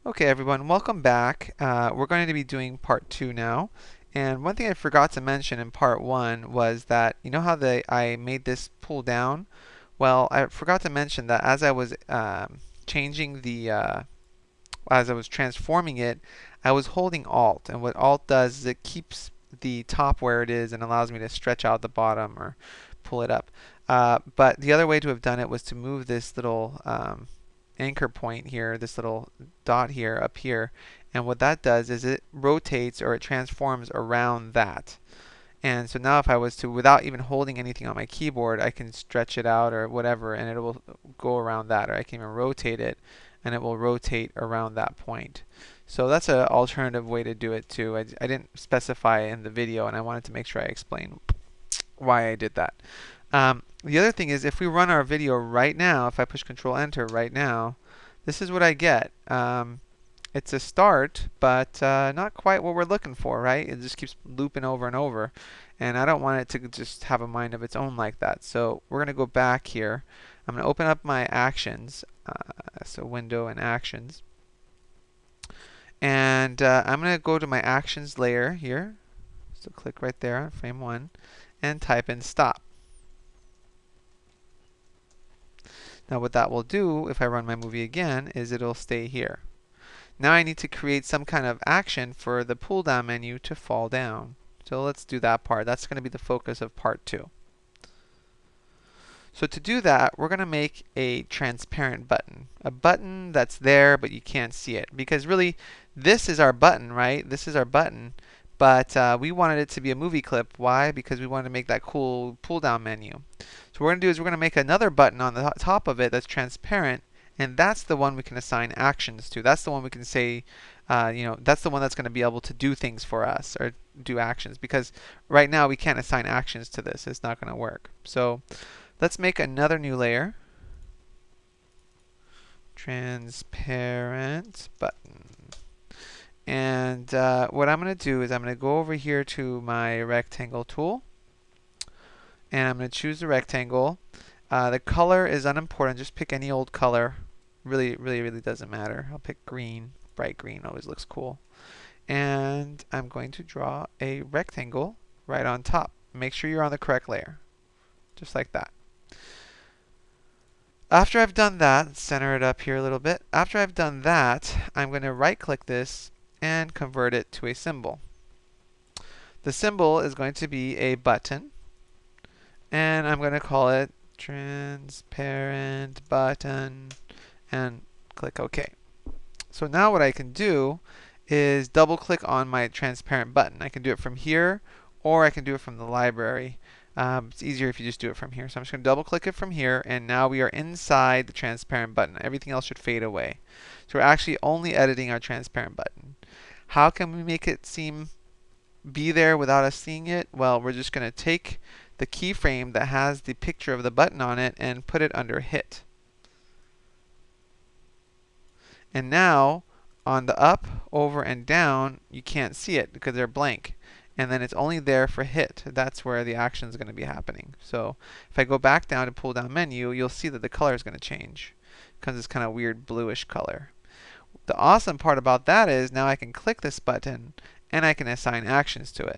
Okay, everyone, welcome back. We're going to be doing part two now. And one thing I forgot to mention in part one was that you know how I made this pull down? Well, I forgot to mention that as I was changing as I was transforming it, I was holding Alt. And what Alt does is it keeps the top where it is and allows me to stretch out the bottom or pull it up. But the other way to have done it was to move this little anchor point here, this little dot here up here, and what that does is it rotates or it transforms around that. And so now if I was to, without even holding anything on my keyboard, I can stretch it out or whatever and it will go around that, or I can even rotate it and it will rotate around that point. So that's an alternative way to do it too. I didn't specify in the video and I wanted to make sure I explain why I did that. The other thing is if we run our video right now, if I push Control Enter right now, this is what I get. It's a start, but not quite what we're looking for, right? It just keeps looping over and over. And I don't want it to just have a mind of its own like that. So we're going to go back here. I'm going to open up my actions. So Window and Actions. And I'm going to go to my Actions layer here. So click right there on frame 1 and type in stop. Now what that will do, if I run my movie again, is it'll stay here. Now I need to create some kind of action for the pull down menu to fall down. So let's do that part. That's going to be the focus of part 2. So to do that, we're going to make a transparent button. A button that's there, but you can't see it. Because really, this is our button, right? This is our button. But we wanted it to be a movie clip. Why? Because we wanted to make that cool pull down menu. So what we're going to do is we're going to make another button on the top of it that's transparent. And that's the one we can assign actions to. That's the one we can say, that's the one that's going to be able to do things for us or do actions. Because right now we can't assign actions to this. It's not going to work. So let's make another new layer. Transparent button. And what I'm going to do is I'm going to go over here to my rectangle tool. And I'm going to choose the rectangle. The color is unimportant. Just pick any old color. Really doesn't matter. I'll pick green. Bright green always looks cool. And I'm going to draw a rectangle right on top. Make sure you're on the correct layer. Just like that. After I've done that, center it up here a little bit. After I've done that, I'm going to right click this and convert it to a symbol. The symbol is going to be a button. And I'm going to call it transparent button and click OK. So now what I can do is double click on my transparent button. I can do it from here or I can do it from the library. It's easier if you just do it from here. So I'm just going to double click it from here and now we are inside the transparent button. Everything else should fade away. So we're actually only editing our transparent button. How can we make it be there without us seeing it? Well, we're just going to take the keyframe that has the picture of the button on it and put it under hit. And now on the up, over, and down, you can't see it because they're blank. And then it's only there for hit. That's where the action is going to be happening. So if I go back down to pull down menu, you'll see that the color is going to change. It becomes this kind of weird bluish color. The awesome part about that is now I can click this button and I can assign actions to it.